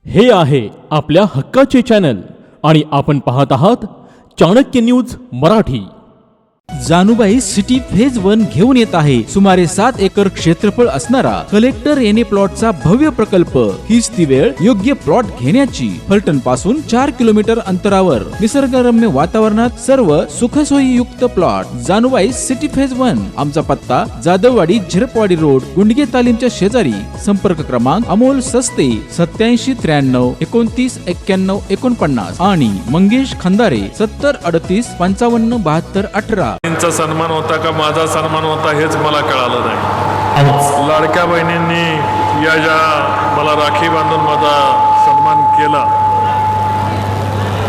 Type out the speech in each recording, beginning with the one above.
हे आहे आपल्या हक्काचे चॅनल आणि आपण पाहत आहात Chanakya news Marathi. Janubai city phase 1 घेऊन येत आहे सुमारे 7 एकर क्षेत्रफळ असणारा कलेक्टर एने प्लॉटचा भव्य प्रकल्प। हीच ती वेळ योग्य प्लॉट घेण्याची। फलटण पासून 4 किलोमीटर अंतरावर निसर्गरम्य वातावरणात सर्व सुखसोयी युक्त प्लॉट। Janubai city phase 1। आमचा पत्ता जाधववाडी झिरपवाडी रोड गुंडगे तालीमच्या शेजारी। संपर्क क्रमांक अमोल सस्ते 8793 29 91 49 आणि मंगेश खंदारे 70 38 55 72 18। चा सन्मान होता का माझा सन्मान होता हेच मला कळालं नाही। लाडक्या बहिणींनी या ज्या मला राखी बांधून माझा सन्मान केला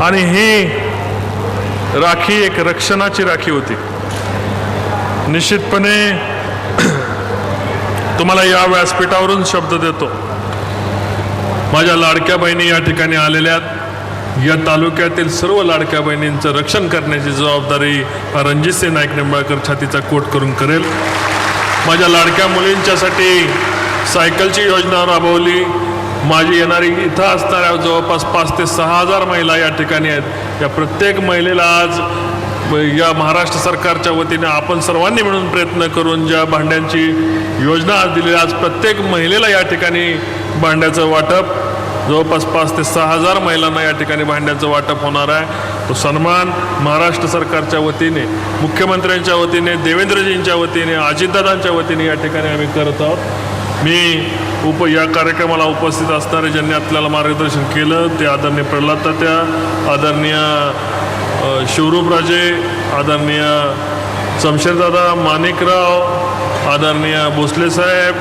आणि ही राखी एक रक्षणाची राखी होती। निश्चितपणे तुम्हाला या व्यासपीठावरून शब्द देतो, माझ्या लाडक्या बहिणी या ठिकाणी आलेल्या या तालुक्यातील सर्व लाडक्या बहिणींचं रक्षण करण्याची जबाबदारी रणजितसिंह नाईक निंबाळकर छातीचा कोट करून करेल। माझ्या लाडक्या मुलींच्यासाठी सायकलची योजना राबवली। माझी येणारी इथं असणाऱ्या जवळपास 5 ते 6 हजार महिला या ठिकाणी आहेत। या प्रत्येक महिलेला आज या महाराष्ट्र सरकारच्या वतीने आपण सर्वांनी मिळून प्रयत्न करून ज्या भांड्यांची योजना आज दिली, आज प्रत्येक महिलेला या ठिकाणी भांड्याचं वाटप जवळपास 5 ते 6 हजार महिलांना या ठिकाणी भांड्याचं वाटप होणार आहे। तो सन्मान महाराष्ट्र सरकारच्या वतीने, मुख्यमंत्र्यांच्या वतीने, देवेंद्रजींच्या वतीने, अजितदादांच्या वतीने या ठिकाणी आम्ही करत आहोत। मी या कार्यक्रमाला उपस्थित असणारे ज्यांनी आपल्याला मार्गदर्शन केलं ते आदरणीय प्रल्हाद तात्या, आदरणीय शिवरूपराजे, आदरणीय शमशेरदादा, माणिकराव, आदरणीय भोसले साहेब,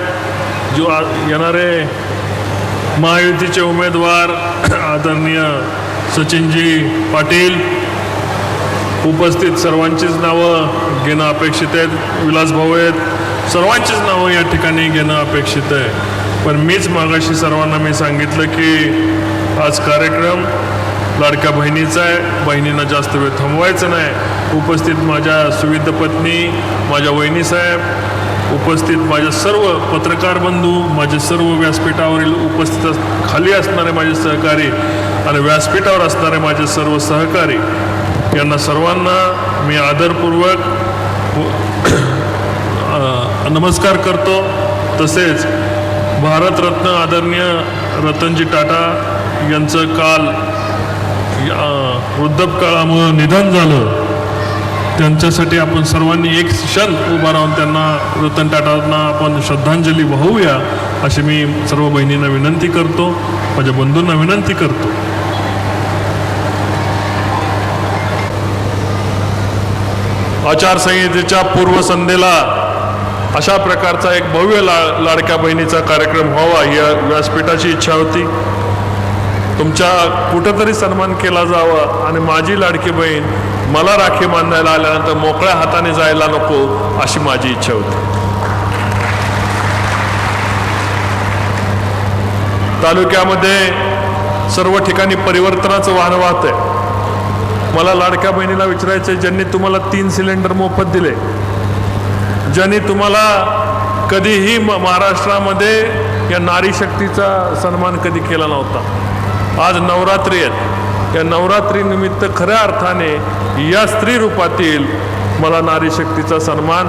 जो येणारे महायुतीचे उमेदवार आदरणीय सचिनजी पाटील, उपस्थित सर्वांचीच नावं घेणं अपेक्षित आहेत। विलास भाऊ आहेत, सर्वांचीच नावं या ठिकाणी घेणं अपेक्षित आहे। पण मीच मागाशी सर्वांना मी सांगितलं की आज कार्यक्रम लाडक्या बहिणीचा आहे, बहिणींना जास्त वेळ थांबवायचं नाही। उपस्थित माझ्या सुविध पत्नी, माझ्या वहिनीसाहेब, उपस्थित माझे सर्व पत्रकार बंधू, माझे सर्व व्यासपीठावरील उपस्थित खाली असणारे माझे सहकारी आणि व्यासपीठावर असणारे माझे सर्व सहकारी, यांना सर्वांना मी आदरपूर्वक नमस्कार करतो। तसेच भारतरत्न आदरणीय रतनजी टाटा यांचं काल वृद्धापकाळामुळे निधन झालं, त्यांच्यासाठी आपण सर्वांनी एक क्षण उभा राहून त्यांना, रतन टाटांना आपण श्रद्धांजली वाहूया अशी मी सर्व बहिणींना विनंती करतो, माझ्या बंधूंना विनंती करतो। आचारसंहितेच्या पूर्वसंध्येला अशा प्रकारचा एक भव्य लाडक्या बहिणीचा कार्यक्रम व्हावा या व्यासपीठाची इच्छा होती। तुमच्या कुठेतरी सन्मान केला जावा आणि माझी लाडकी बहीण मला राखी बांधायला आल्यानंतर मोकळ्या हाताने जायला नको अशी माझी इच्छा होती। तालुक्यामध्ये सर्व ठिकाणी परिवर्तनाचं वाहन वाहत आहे। मला लाडक्या बहिणीला विचारायचं आहे, ज्यांनी तुम्हाला 3 सिलेंडर मोफत दिले, ज्यांनी तुम्हाला कधीही महाराष्ट्रामध्ये या नारी शक्तीचा सन्मान कधी केला नव्हता, आज नवरात्री आहेत, या नवरात्रीनिमित्त खऱ्या अर्थाने या स्त्री रूपातील मला नारी शक्तीचा सन्मान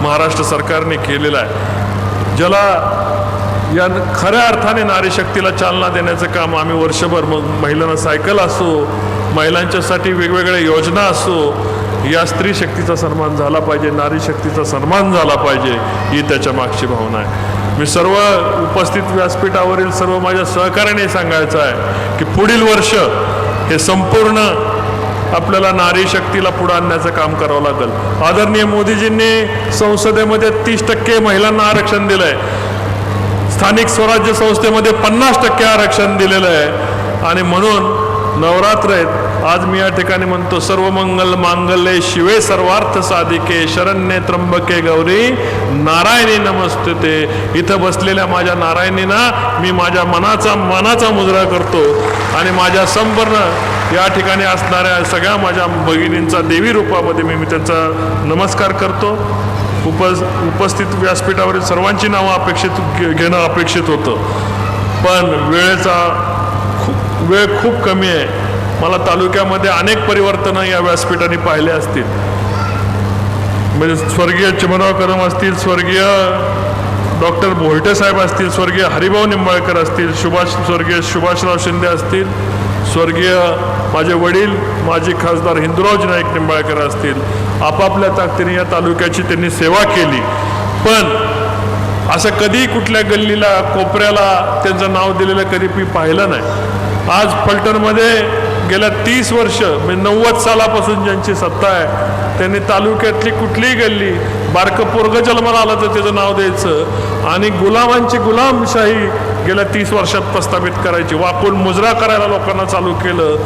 महाराष्ट्र सरकारने केलेला आहे। ज्याला या खऱ्या अर्थाने नारी शक्तीला चालना देण्याचं काम आम्ही वर्षभर, मग महिलांना सायकल असो, महिलांच्यासाठी वेगवेगळ्या योजना असो, या स्त्री शक्तीचा सन्मान झाला पाहिजे, नारी शक्तीचा सन्मान झाला पाहिजे, ही त्याच्या मागची भावना आहे। मी सर्व उपस्थित व्यासपीठावरील सर्व माझ्या सहकार्याने सांगायचं आहे की पुढील वर्ष हे संपूर्ण आपल्याला नारी शक्तीला पुढे आणण्याचं काम करावं लागेल। आदरणीय मोदीजींनी संसदेमध्ये 30% महिलांना आरक्षण दिलंय, स्थानिक स्वराज्य संस्थेमध्ये 50% आरक्षण दिलेलं आहे आणि म्हणून नवरात्र आहेत। आज मी या ठिकाणी म्हणतो, सर्व मंगल मांगल्ये शिवे सर्वार्थ साधिके शरण्ये त्र्यंबके गौरी नारायणी नमस्तुते। इथं बसलेल्या माझ्या नारायणींना मी माझ्या मनाचा मुजरा करतो आणि माझ्या संपूर्ण या ठिकाणी असणाऱ्या सगळ्या माझ्या भगिनींचा देवी रूपामध्ये मी त्यांचा नमस्कार करतो। उपस्थित व्यासपीठावरील सर्वांची नावं घेणं अपेक्षित होतं, पण वेळेचा वेळ खूप कमी आहे. मला तालुक्यामध्ये अनेक परिवर्तनं या व्यासपीठाने पाहिले असतील. म्हणजे स्वर्गीय चिमणराव कदम असतील, स्वर्गीय डॉक्टर भोयटे साहेब असतील, स्वर्गीय हरिभाऊ निंबाळकर असतील, स्वर्गीय सुभाषराव शिंदे असतील, स्वर्गीय माझे वडील माजी खासदार हिंदुरावजी नाईक निंबाळकर असतील. आपापल्या ताकदीने या तालुक्याची त्यांनी सेवा केली. पण असं कधी कुठल्या गल्लीला कोपऱ्याला त्यांचं नाव दिलेलं कधी मी पाहिलं नाही. आज फलटणमध्ये गेल्या 30 वर्ष म्हणजे 90 सालापासून ज्यांची सत्ता आहे त्यांनी तालुक्यातली कुठलीही गल्ली बारकं पोरगं जन्माला आलं तर त्याचं नाव द्यायचं आणि गुलामांची गुलामशाही गेल्या 30 वर्षात प्रस्थापित करायची. वाकून मुजरा करायला लोकांना चालू केलं,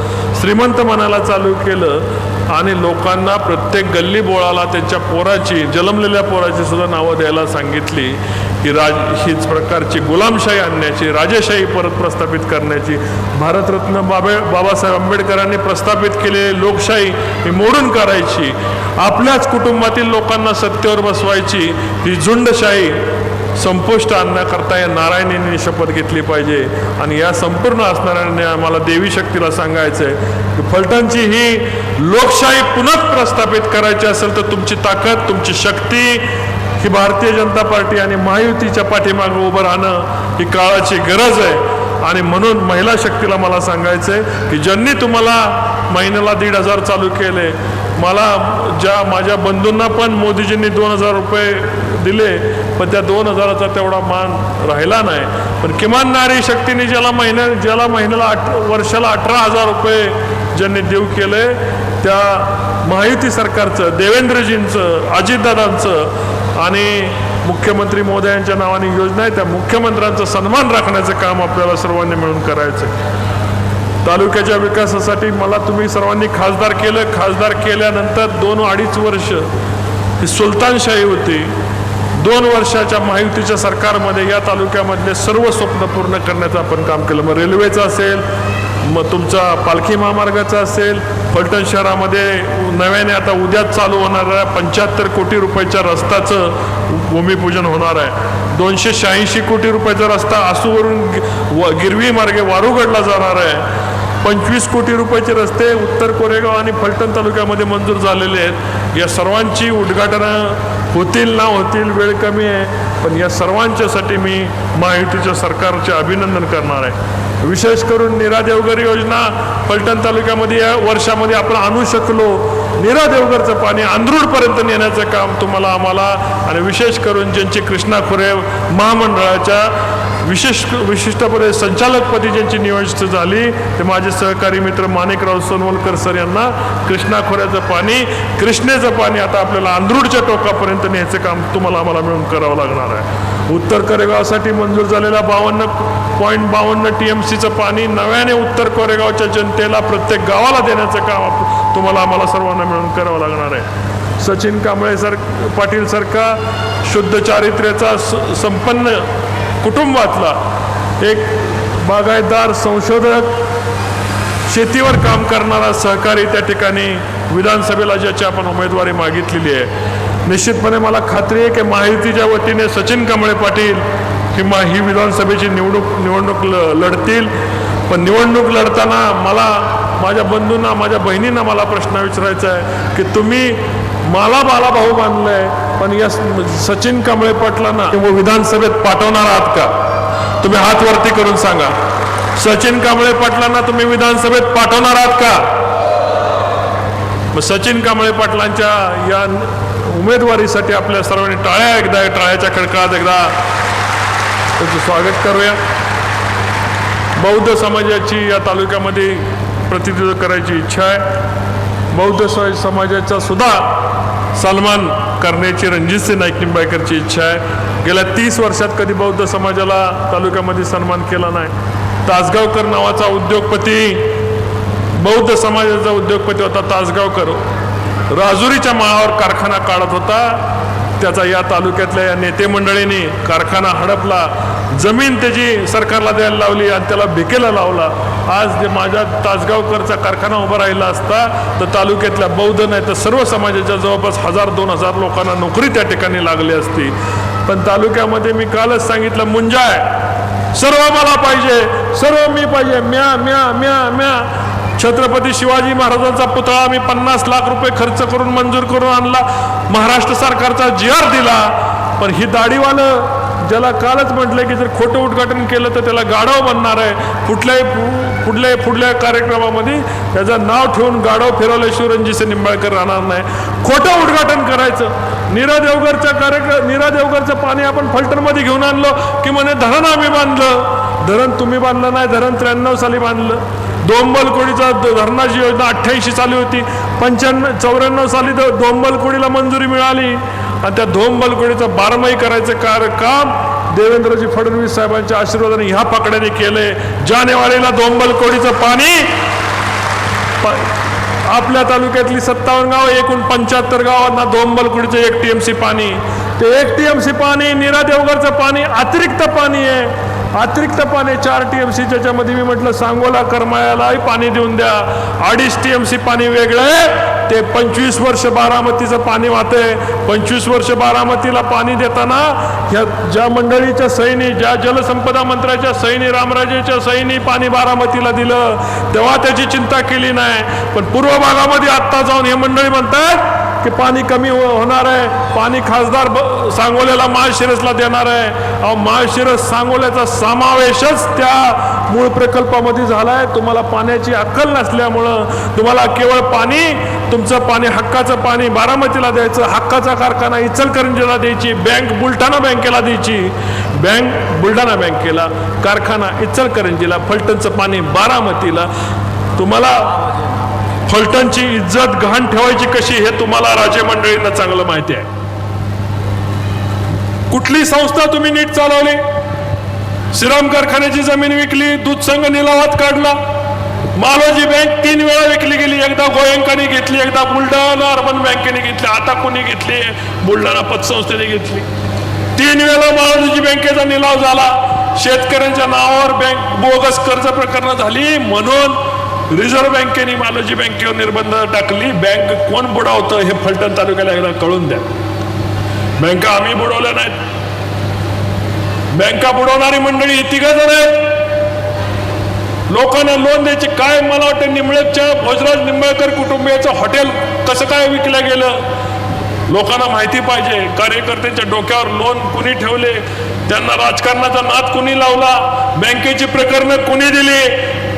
श्रीमंत म्हणायला चालू केलं आणि लोकांना प्रत्येक गल्ली बोळाला त्यांच्या पोराची, जन्मलेल्या पोराची सुद्धा नावं द्यायला सांगितली. ही हीच प्रकारची गुलामशाही आणण्याची, राजेशाही परत प्रस्थापित करण्याची, भारतरत्न बाबासाहेब आंबेडकरांनी प्रस्थापित केलेली लोकशाही ही मोडून काढायची, आपल्याच कुटुंबातील लोकांना सत्तेवर बसवायची, ही झुंडशाही संपुष्ट आणण्याकरता या नारायणींनी शपथ घेतली पाहिजे. आणि या संपूर्ण असणाऱ्यांनी आम्हाला देवी शक्तीला सांगायचं आहे की फलटणची ही लोकशाही पुन्हा प्रस्थापित करायची असेल तर तुमची ताकद, तुमची शक्ती ही भारतीय जनता पार्टी आणि महायुतीच्या पाठीमागे उभं राहणं ही काळाची गरज आहे. आणि म्हणून महिला शक्तीला मला सांगायचं आहे की ज्यांनी तुम्हाला महिन्याला 1,500 चालू केले, मला माझ्या बंधूंना पण मोदीजींनी 2,000 रुपये दिले, पण त्या 2,000चा तेवढा मान राहिला नाही. पण किमान नारी शक्तीने ज्याला महिन्याला वर्षाला 18,000 रुपये ज्यांनी देऊ केले, त्या महायुती सरकारचं, देवेंद्रजींचं, अजितदादांचं आणि मुख्यमंत्री महोदयांच्या नावाने योजना आहे, त्या मुख्यमंत्र्यांचा सन्मान राखण्याचं काम आपल्याला सर्वांनी मिळून करायचं. तालुक्याच्या विकासासाठी मला तुम्ही सर्वांनी खासदार केलं. खासदार केल्यानंतर 2-2.5 वर्ष ही सुलतानशाही होती. 2 वर्षाच्या महायुतीच्या सरकारमध्ये या तालुक्यामधले सर्व स्वप्न पूर्ण करण्याचं आपण काम केलं. मग रेल्वेचं असेल, मग तुमचा पालखी महामार्गाचा असेल, फलटण शहरामध्ये नव्याने आता उद्याच चालू होणाऱ्या 75 कोटी रुपयाच्या रस्त्याचं भूमिपूजन होणार आहे. 286 कोटी रुपयाचा रस्ता आसूवरून गिरवी मार्गे वारुगडला जाणार आहे. 25 कोटी रुपयाचे रस्ते उत्तर कोरेगाव आणि फलटण तालुक्यामध्ये मंजूर झालेले आहेत. या सर्वांची उद्घाटनं होतील ना होतील, वेळ कमी आहे, पण या सर्वांच्यासाठी मी महायुतीच्या सरकारचे अभिनंदन करणार आहे. विशेष करून नीरा देवघर योजना फलटण तालुक्यामध्ये या वर्षामध्ये आपण आणू शकलो. नीरा देवघरचं पाणी अंधरूडपर्यंत नेण्याचं काम तुम्हाला, आम्हाला आणि विशेष करून ज्यांची कृष्णा खोरे महामंडळाच्या विशिष्टपणे संचालकपदी ज्यांची निवड झाली ते माझे सहकारी मित्र माणिकराव सोनवलकर सर यांना कृष्णा खोऱ्याचं पाणी, कृष्णेचं पाणी आता आपल्याला अंधरूडच्या टोकापर्यंत न्यायचं काम तुम्हाला आम्हाला मिळून करावं लागणार आहे. उत्तर कोरेगावसाठी मंजूर झालेल्या 52.52 TMCचं पाणी नव्याने उत्तर कोरेगावच्या जनतेला, प्रत्येक गावाला देण्याचं काम तुम्हाला आम्हाला सर्वांना मिळून करावं लागणार आहे. सचिन कांबळे पाटील सारखा शुद्ध चारित्र्याचा संपन्न कुटुंबातला एक बागायतदार, संशोधक, शेतीवर काम करणारा सहकारी त्या ठिकाणी विधानसभेला ज्याची आपण उमेदवारी मागितलेली आहे, निश्चितपणे मला खात्री आहे की महायुतीच्या वतीने सचिन कांबळे पाटील ही विधानसभेची निवडणूक लढतील. पण निवडणूक लढताना मला, माझ्या बंधूंना, माझ्या बहिणींना मला प्रश्न विचारायचा आहे की तुम्ही मला बालाभाऊ मानलंय, पण या सचिन कांबळे पाटलांना विधानसभेत पाठवणार आहात का? तुम्ही हात वरती करून सांगा. सचिन कांबळे पाटलांना तुम्ही विधानसभेत पाठवणार आहात का? मग सचिन कांबळे पाटलांच्या या उमेदवारीसाठी आपल्या सर्वांनी टाळ्याच्या खडकात एकदा त्याचं स्वागत करूया. बौद्ध समाजाची या तालुक्यामध्ये प्रतिनिधित्व करायची इच्छा आहे. बौद्ध समाजाचा सुद्धा सन्मान करण्याची रणजितसिंह नाईक निंबाळकरची इच्छा आहे. गेल्या 30 वर्षात कधी बौद्ध समाजाला तालुक्यामध्ये सन्मान केला नाही. तासगावकर नावाचा उद्योगपती, बौद्ध समाजाचा उद्योगपती होता तासगावकर, राजुरीच्या माळावर कारखाना काढत होता. त्याचा या तालुक्यातल्या या नेते मंडळींनी कारखाना हडपला, जमीन त्याची सरकारला द्यायला लावली आणि त्याला भिकेला लावला. आज जे माझ्या तासगावकरचा कारखाना उभा राहिला असता तर तालुक्यातल्या बौद्ध नाही तर सर्व समाजाच्या जवळपास 1000-2000 लोकांना नोकरी त्या ठिकाणी लागली असती. पण तालुक्यामध्ये मी कालच सांगितलं, मुंजाळ सर्व मला पाहिजे, सर्व मी पाहिजे, म्या म्या म्या म्या. छत्रपती शिवाजी महाराजांचा पुतळा मी 50 लाख रुपये खर्च करून मंजूर करून आणला, महाराष्ट्र सरकारचा GR दिला. पण ही दाढीवालं ज्याला कालच म्हटलं की जर खोटं उद्घाटन केलं तर त्याला गाढव बनणार आहे, पुढल्या कार्यक्रमामध्ये त्याचं नाव ठेवून गाढव फिरवल्याशिवाय रणजितसिंह निंबाळकर राहणार नाही. खोटं उद्घाटन करायचं. नीरा देवघरचं पाणी आपण फलटणमध्ये घेऊन आणलो की म्हणे धरण आम्ही बांधलं. धरण तुम्ही बांधलं नाही, धरण 93 साली बांधलं. दोंबलकोडीचा धरणाची योजना 88 साली होती, 94 साली दोंबलकोडीला मंजुरी मिळाली आणि त्या दोंबलकोडीचं 12मही करायचं काम देवेंद्रजी फडणवीस साहेबांच्या आशीर्वादाने ह्या पकड्याने केले. जानेवारीला दोंबलकोडीचं पाणी आपल्या तालुक्यातली 57 गाव, एकूण 75 गावांना दोंबलकोडीचं 1 TMC पाणी. ते 1 TMC पाणी नीरा देवघरचं पाणी अतिरिक्त पाणी आहे. अतिरिक्त पाणी 4 TMC, ज्याच्यामध्ये मी म्हटलं सांगोला करमाळ्यालाही पाणी देऊन द्या. 2.5 TMC पाणी वेगळं आहे. ते 25 वर्ष बारामतीचं पाणी वाहते. 25 वर्ष बारामतीला पाणी देताना ह्या ज्या मंडळीच्या सैनी, ज्या जलसंपदा मंत्र्याच्या सैनी, रामराजेच्या सैनी पाणी बारामतीला दिलं तेव्हा त्याची चिंता केली नाही. पण पूर्व भागामध्ये आत्ता जाऊन हे मंडळी म्हणतात की पाणी कमी होणार आहे, पाणी खासदार सांगोल्याला माळशिरसला देणार आहे. अहो, माळशिरस सांगोल्याचा समावेशच त्या मूळ प्रकल्पामध्ये झाला आहे. तुम्हाला पाण्याची अक्कल नसल्यामुळं तुम्हाला केवळ पाणी, तुमचं पाणी हक्काचं पाणी बारामतीला द्यायचं, हक्काचा कारखाना इचलकरंजीला द्यायची, बँक बुलढाणा बँकेला द्यायची, बँक बुलढाणा बँकेला, कारखाना इचलकरंजीला, फलटणचं पाणी बारामतीला. तुम्हाला फलटणची इज्जत घाण ठेवायची कशी हे तुम्हाला राजे मंडळींना चांगलं माहिती आहे. कुठली संस्था तुम्ही नीट चालवली? श्रीराम कारखान्याची जमीन विकली, दूध संघ निलावात काढला. मालोजी बँक 3 वेळा विकली गेली. एकदा गोयंकाने घेतली, एकदा बुलढाणा अर्बन बँकेने घेतली, आता कोणी घेतली? बुलढाणा पतसंस्थेने घेतली. 3 वेळा मालोजी बँकेचा निलाव झाला. शेतकऱ्यांच्या नावावर बँक बोगस कर्ज प्रकरण झाली म्हणून रिझर्व्ह बँकेने मालोजी बँकेवर निर्बंध टाकली. बँक कोण बुडवतं हे फलटण तालुक्याला एकदा कळून द्या. बँका आम्ही बुडवल्या नाहीत. बँका बुडवणारी मंडळी ही 3 जण आहेत. लोकांना लोन द्यायची. काय मला वाटतं निंबाळकच्या भोजराज निंबाळकर कुटुंबियाचं हॉटेल कसं काय विकलं गेलं लोकांना माहिती पाहिजे. कार्यकर्त्यांच्या डोक्यावर लोन कुणी ठेवले, त्यांना राजकारणाचा नाद कुणी लावला, बँकेची प्रकरणं कुणी दिली,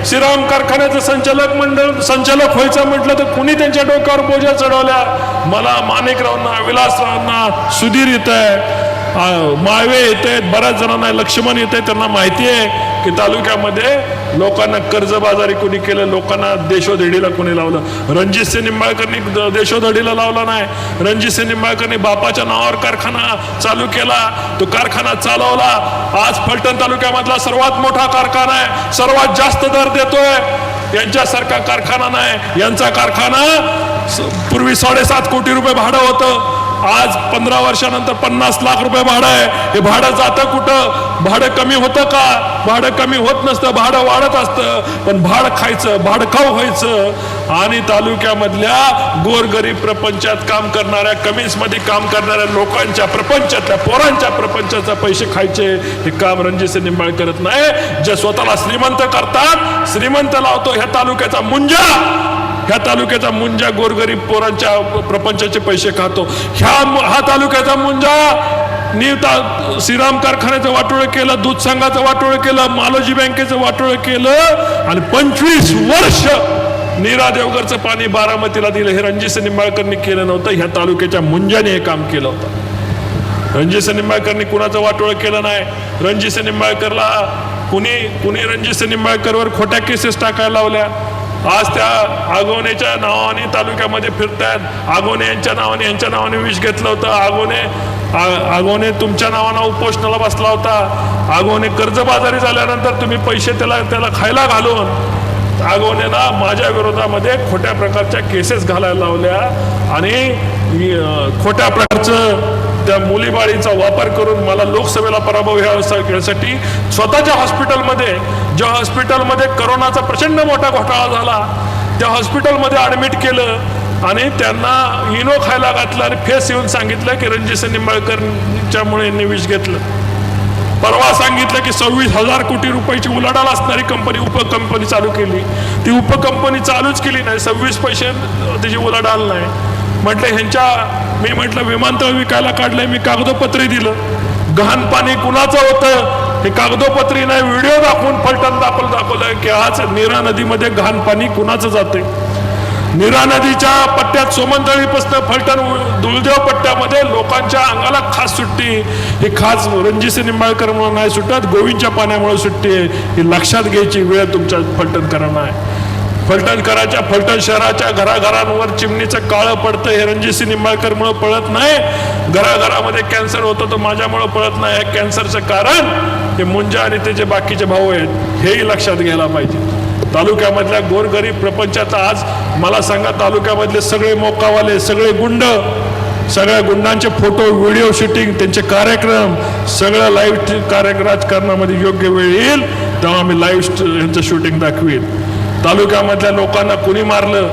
श्रीराम कारखान्याचं संचालक व्हायचं म्हटलं तर कुणी त्यांच्या डोक्यावर बोजा चढवल्या. मला माणिकरावांना, विलासरावांना, सुधीर येत आहे, माळवे येत आहेत, बऱ्याच जणांना लक्ष्मण येत आहे. त्यांना माहिती आहे की तालुक्यामध्ये लोकांना कर्जबाजारी कोणी केलं, लोकांना देशोधडीला कोणी लावलं. रणजितसिंह निंबाळकरनी देशोधडीला लावला नाही. रणजितसिंह निंबाळकरनी बापाच्या नावावर कारखाना चालू केला, तो कारखाना चालवला. आज फलटण तालुक्यामधला सर्वात मोठा कारखाना आहे, सर्वात जास्त दर देतोय. यांच्यासारखा कारखाना नाही. यांचा कारखाना पूर्वी 7.5 कोटी रुपये भाडं होतं, आज 15 वर्षानंतर 50 लाख रुपये भाडं आहे. हे भाडं जातं कुठं? भाडं कमी होतं का? भाडं कमी होत नसतं, भाडं वाढत असतं. पण भाडं खायचं, भाडखाऊ व्हायचं आणि तालुक्यामधल्या गोरगरीब प्रपंचात काम करणाऱ्या, कमिन्समध्ये काम करणाऱ्या लोकांच्या प्रपंचातल्या, पोरांच्या प्रपंचाचा पैसे खायचे. हे काम रणजितसिंह निंबाळकर करत नाही. जे स्वतःला श्रीमंत करतात, श्रीमंत लावतो ह्या तालुक्याचा मुंजा, ह्या तालुक्याचा मुंजा गोरगरीब पोरांच्या प्रपंचाचे पैसे खातो. हा तालुक्याचा मुंजा श्रीराम कारखान्याचं वाटोळ केलं, दूध संघाचं वाटोळ केलं, मालोजी बँकेचं वाटोळ केलं आणि 25 वर्ष नीरा देवघरचं पाणी बारामतीला दिलं. हे रणजितसिंह निंबाळकरनी केलं नव्हतं, ह्या तालुक्याच्या मुंजाने हे काम केलं होतं. रणजितसिंह निंबाळकरनी कुणाचं वाटोळ केलं नाही. रणजितसिंह निंबाळकरला कुणी रणजितसिंह निंबाळकरवर खोट्या केसेस टाकायला लावल्या. आज त्या आगवणेच्या नावाने तालुक्यामध्ये फिरतायत. आगवणे यांच्या नावाने विष घेतलं होतं. आगवणे तुमच्या नावानं उपोषणाला बसला होता. आगवणे कर्जबाजारी झाल्यानंतर तुम्ही पैसे त्याला खायला घालून आगवणेला माझ्या विरोधामध्ये खोट्या प्रकारच्या केसेस घालायला लावल्या आणि खोट्या प्रकारचं त्या मुलीबाळीचा वापर करून मला लोकसभेला पराभव यासाठी स्वतःच्या हॉस्पिटलमध्ये, ज्या हॉस्पिटलमध्ये करोनाचा प्रचंड मोठा घोटाळा झाला, त्या हॉस्पिटलमध्ये ॲडमिट केलं आणि त्यांना इनो खायला घातलं आणि फेस येऊन सांगितलं की रणजितसिंह निंबाळकरच्यामुळे यांनी विष घेतलं. परवा सांगितलं की 26,000 कोटी रुपयाची उलाढाल असणारी कंपनी उपकंपनी चालू केली. ती उपकंपनी चालूच केली नाही, 26 पैसे त्याची उलाढाल नाही. मी म्हटलं विमानतळ विकायला काढलंय, मी कागदोपत्री दिलं. गहाण पाणी कुणाचं होतं हे कागदोपत्री नाही, व्हिडिओ दाखवून फलटण दाखवलं की आज नीरा नदीमध्ये घाण पाणी कुणाचं जाते. नीरा नदीच्या पट्ट्यात सोमनतळीपासून फलटण दुलदेव पट्ट्यामध्ये लोकांच्या अंगाला खास सुट्टी. ही खास रणजितसिंह निंबाळकरमुळे नाही सुटत, गोविंदच्या पाण्यामुळे सुट्टी आहे. ही लक्षात घ्यायची वेळ तुमच्या फलटणकरांना आहे. फलटण शहराच्या घराघरांवर चिमणीचं काळं पडतं हे रणजितसिंह निंबाळकरमुळे पळत नाही. घराघरामध्ये कॅन्सर होतं तर माझ्यामुळे पळत नाही. हे कॅन्सरचं कारण हे मुंजा आणि त्याचे बाकीचे भाऊ आहेत, हेही लक्षात घ्यायला पाहिजे. तालुक्यामधल्या गोरगरीब प्रपंचाचा आज मला सांगा, तालुक्यामधले सगळे मोकावाले, सगळे गुंड, सगळ्या गुंडांचे फोटो, व्हिडिओ शूटिंग, त्यांचे कार्यक्रम सगळं लाईव्ह राजकारणामध्ये योग्य वेळ येईल तेव्हा आम्ही लाईव्ह यांचं शूटिंग दाखवेल. तालुक्यामधल्या लोकांना कुणी मारलं,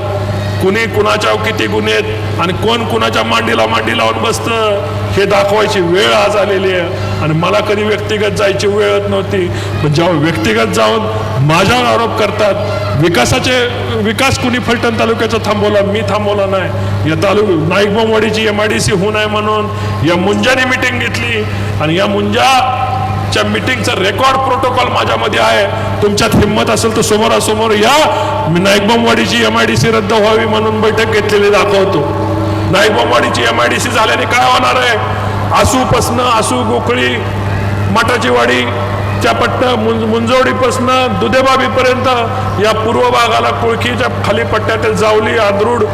कुणी कुणाच्या किती गुन्हे आहेत आणि कोण कुणाच्या मांडी लावून बसतं हे दाखवायची वेळ आज आलेली आहे. आणि मला कधी व्यक्तिगत जायची वेळ नव्हती, पण जेव्हा व्यक्तिगत जाऊन माझ्यावर आरोप करतात, विकास कुणी फलटण तालुक्याचा थांबवला, मी थांबवला नाही. या नाईकबामवाडीची MIDC होऊ नये म्हणून या मुंजाने मिटिंग घेतली आणि या मुंजाच्या मिटिंगचा रेकॉर्ड प्रोटोकॉल माझ्यामध्ये आहे. तुमच्यात हिंमत असेल तर समोरासमोर या, मी नाईकबामवाडीची MIDC रद्द व्हावी म्हणून बैठक घेतलेली दाखवतो. नाईकबामवाडीची MIDC झाल्याने काय होणार आहे? आसू गोखळी माटाची वाडीच्या पट्ट्या मुंजवडीपासनं दुधेबाबीपर्यंत या पूर्व भागाला कुळखीच्या खाली पट्ट्यातील जावली आंध्रूड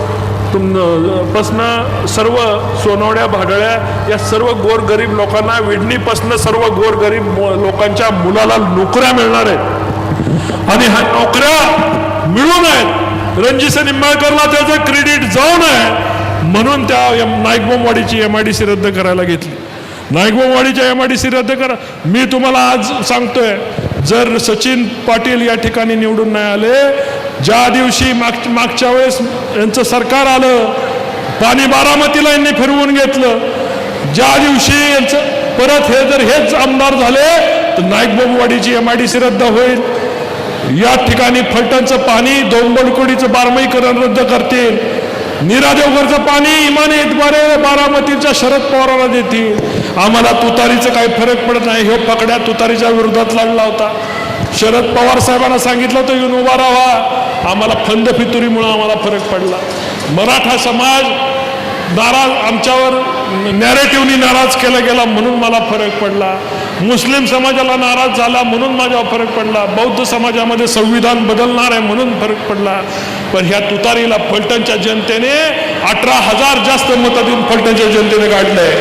पासनं सर्व सोनवड्या भाडळ्या या सर्व गोरगरीब लोकांना, विडणीपासनं सर्व गोरगरीब लोकांच्या मुलाला नोकऱ्या मिळणार आहेत. आणि ह्या नोकऱ्या मिळून आहेत, रणजितसिंह निंबाळकरला त्याचं क्रेडिट जाऊ नये म्हणून त्या नाईकबामवाडीची MIDC रद्द करायला घेतली. नाईकबामवाडीच्या MIDC रद्द करा. मी तुम्हाला आज सांगतोय, जर सचिन पाटील या ठिकाणी निवडून नाही आले, ज्या दिवशी मागच्या वेळेस यांचं सरकार आलं, पाणी बारामतीला यांनी फिरवून घेतलं, ज्या दिवशी यांचं परत हेच आमदार झाले तर नाईकबामवाडीची MIDC रद्द होईल. या ठिकाणी फलटणचं पाणी दोंबडकोडीचं बारमाहीकरण रद्द करतील. नीरा देवघरचं पाणी इमाने इतबारे बारामतीच्या शरद पवारांना देतील. आम्हाला तुतारीचं काही फरक पडत नाही. हे पकड्या तुतारीच्या विरोधात लढला होता. शरद पवार साहेबांना सांगितलं होतं येऊन उभा राहा. आम्हाला फंद फितुरीमुळे आम्हाला फरक पडला. मराठा समाज नाराज, आमच्यावर नॅरेटिव्हनी नाराज केला गेला म्हणून मला फरक पडला. मुस्लिम समाजाला नाराज झाला म्हणून माझ्यावर फरक पडला. बौद्ध समाजामध्ये संविधान बदलणार आहे म्हणून फरक पडला. पण ह्या तुतारीला फलटणच्या जनतेने 18,000 जास्त मतं देऊन फलटणच्या जनतेने काढलंय.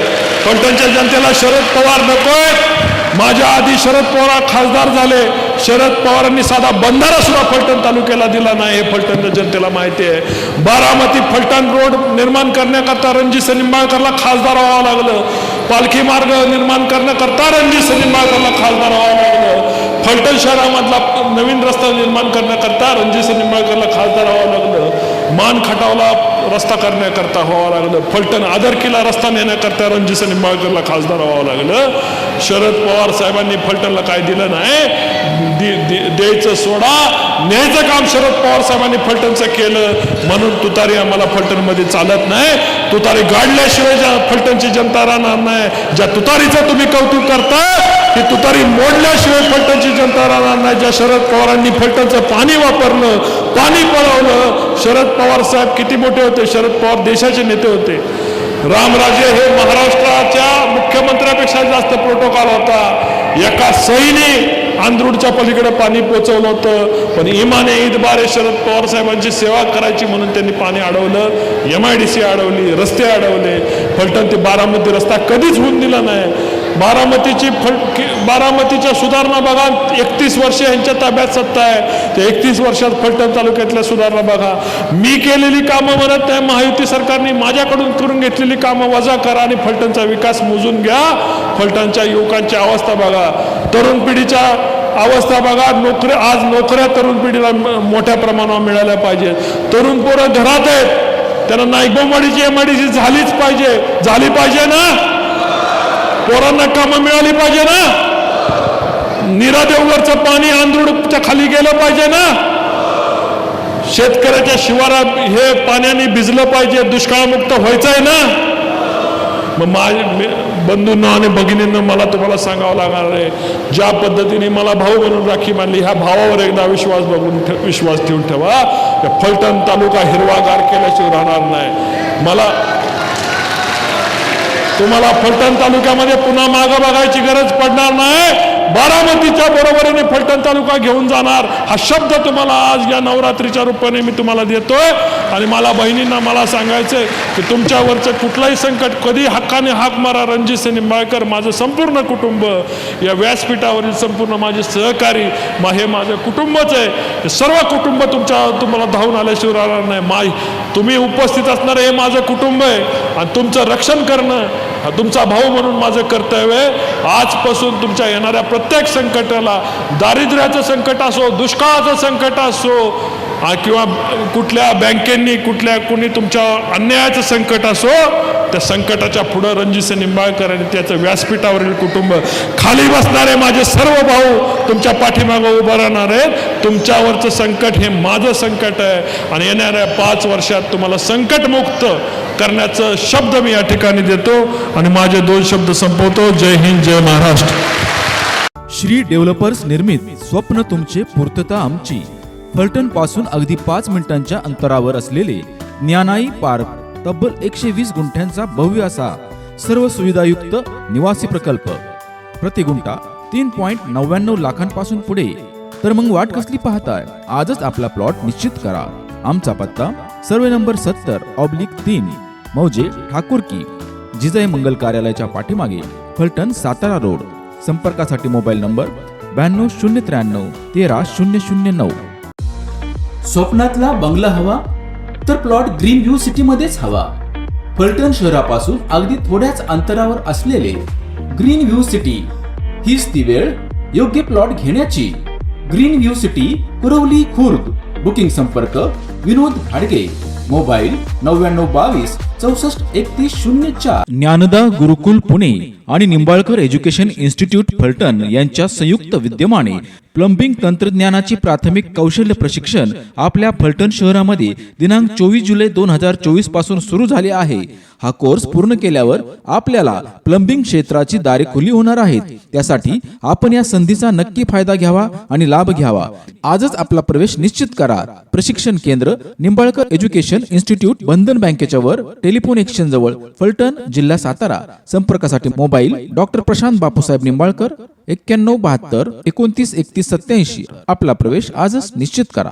फलटणच्या जनतेला शरद पवार नकोय. माझ्या आधी शरद पवार खासदार झाले. शरद पवारांनी साधा बंधारा सुद्धा फलटण तालुक्याला दिला नाही, हे फलटणच्या जनतेला माहिती आहे. बारामती फलटण रोड निर्माण करण्याकरता रणजितसिंह निंबाळकरला खासदार व्हावं लागलं. पालखी मार्ग निर्माण करण्याकरता रणजितसिंह निंबाळकरला खासदार व्हावं लागलं. फलटण शहरामधला नवीन रस्ता निर्माण करण्याकरता रणजितसिंह निंबाळकरला खासदार व्हावं लागलं. मान खटावला रस्ता करण्याकरता व्हावं लागलं. फलटण आदरकीला रस्ता नेण्याकरता रणजितसिंह निंबाळकरला खासदार व्हावं लागलं. शरद पवार साहेबांनी फलटणला काय दिलं नाही. द्यायचं सोडा, न्यायचं काम शरद पवार साहेबांनी फलटणचं केलं म्हणून तुतारी आम्हाला फलटणमध्ये चालत नाही. तुतारी गाडल्याशिवाय फलटणची जनता राहणार नाही. ज्या तुतारीचं तुम्ही कौतुक करता ती तुतारी मोडल्याशिवाय फलटणची जनता राहणार नाही. ज्या शरद पवारांनी फलटणचं पाणी वापरलं, पाणी पळवलं. शरद पवार साहेब किती मोठे होते? शरद पवार देशाचे नेते होते. रामराजे हे महाराष्ट्राच्या मुख्यमंत्र्यापेक्षा जास्त प्रोटोकॉल होता. एका सईने आंध्रूडच्या पलीकडे पाणी पोचवलं होतं. पण इमाने इतबारे शरद पवार साहेबांची सेवा करायची म्हणून त्यांनी पाणी अडवलं. MIDC अडवली, रस्ते अडवले. फलटण ते बारामती रस्ता कधीच होऊन दिला नाही. बारामतीच्या सुधारणा बघा. 31 वर्ष यांच्या ताब्यात सत्ता आहे. त्या 31 वर्षात फलटण तालुक्यातल्या सुधारणा बघा. मी केलेली कामं म्हणत नाही, महायुती सरकारने माझ्याकडून करून घेतलेली कामं वजा करा आणि फलटणचा विकास मोजून घ्या. फलटणच्या युवकांची अवस्था बघा, तरुण पिढीच्या अवस्था बघा. आज नोकऱ्या तरुण पिढीला मोठ्या प्रमाणावर मिळाल्या पाहिजेत. तरुण पोरं घरात आहेत, त्यांना नाईकबामवाडीची MIDC झाली पाहिजे ना. पोरांना कामं मिळाली पाहिजे ना. नीरा देवघरचं पाणी आंधळूच्या खाली गेलं पाहिजे ना, शेतकऱ्याच्या शिवारात हे पाण्याने भिजलं पाहिजे, दुष्काळमुक्त व्हायचं आहे ना. मग माझे बंधूंना आणि भगिनींना मला तुम्हाला सांगावं लागणार आहे, ज्या पद्धतीने मला भाऊ म्हणून राखी बांधली, ह्या भावावर एकदा विश्वास ठेवून ठेवा. फलटण तालुका हिरवागार केल्याशिवाय राहणार नाही. तुम्हाला फलटण तालुक्यामध्ये पुन्हा मागं बघायची गरज पडणार नाही. बारामतीच्या बरोबरीने फलटण तालुका घेऊन जाणार, हा शब्द तुम्हाला आज या नवरात्रीच्या रूपाने मी तुम्हाला देतोय. आणि मला बहिणींना मला सांगायचंय की तुमच्यावरचं कुठलंही संकट कधी हक्काने हाक मारा. रणजित निंबाळकर, माझं संपूर्ण कुटुंब, या व्यासपीठावरील संपूर्ण माझे सहकारी, हे माझं कुटुंबच आहे. हे सर्व कुटुंब तुम्हाला धावून आल्याशिवाय राहणार नाही. तुम्ही उपस्थित असणार हे माझं कुटुंब आहे आणि तुमचं रक्षण करणं हा तुमचा भाऊ म्हणून माझं कर्तव्य आहे. आजपासून तुमच्या येणाऱ्या प्रत्येक संकटाला, दारिद्र्याचं संकट असो, दुष्काळाचं संकट असो, किंवा कुठल्या बँकेंनी कुणी तुमच्या अन्यायाचं संकट असो, त्या संकटाच्या पुढं रणजित निंबाळकर आणि त्याचं व्यासपीठावरील कुटुंब खाली बसणारे माझे सर्व भाऊ तुमच्या पाठीमागं उभं राहणार आहेत. तुमच्यावरचं संकट हे माझं संकट आहे आणि येणाऱ्या 5 वर्षात तुम्हाला संकटमुक्त करण्याचा शब्द मी या ठिकाणी देतो आणि माझे 2 शब्द संपवतो. जय हिंद, जय महाराष्ट्र. श्री डेव्हलपर्स निर्मित स्वप्न तुमचे, पूर्तता आमची. फलटण पासून अगदी 5 मिनिटांच्या अंतरावर असलेले ज्ञानाई पार्क, तब्बल 120 गुंठ्यांचा भव्य असा सर्व सुविधायुक्त निवासी प्रकल्प. प्रति गुंठा 3.99 लाखांपासून पुढे. तर मग वाट कसली पाहताय? आजच आपला प्लॉट निश्चित करा. आमचा पत्ता सर्वे नंबर 70/3 मौजे ठाकूरकी, जिजाई मंगल कार्यालयाच्या पाठीमागे, फलटण, सातारा रोड. संपर्कासाठी मोबाईल नंबर 92 093 13009. स्वप्नातला बंगला हवा तर प्लॉट ग्रीन व्ह्यू सिटी मध्येच हवा. फलटण शहरापासून अगदी थोड्याच अंतरावर असलेले ग्रीन व्ह्यू सिटी, हीच ती वेळ योग्य प्लॉट घेण्याची. Green View City, Kurwali, Khurd. Booking संपर्क विनोद घाडगे, मोबाईल 9922 64 31 04. ज्ञानदा गुरुकुल पुणे आणि निंबाळकर एज्युकेशन इन्स्टिट्यूट फलटण यांच्या संयुक्त विद्यमाने प्लंबिंग तंत्रज्ञानाची प्राथमिक कौशल्य प्रशिक्षण आपल्या फलटण शहरामध्ये दिनांक 24 जुलै 2024 पासून सुरू झाले आहे. हा कोर्स पूर्ण केल्यावर आपल्याला प्लंबिंग क्षेत्राची दारे खुली होणार आहेत. त्यासाठी आपण या संधीचा नक्की फायदा घ्यावा आणि लाभ घ्यावा. आजच आपला प्रवेश निश्चित करा. प्रशिक्षण केंद्र निंबाळकर एज्युकेशन इन्स्टिट्यूट, बंधन बँकेच्या वर, टेलिफोन एक्सचेंज जवळ, फलटण, जिल्हा सातारा. संपर्कासाठी मोबाईल डॉक्टर प्रशांत बापूसाहेब निंबाळकर 91 72 29 31 87. आपला प्रवेश आजच निश्चित करा.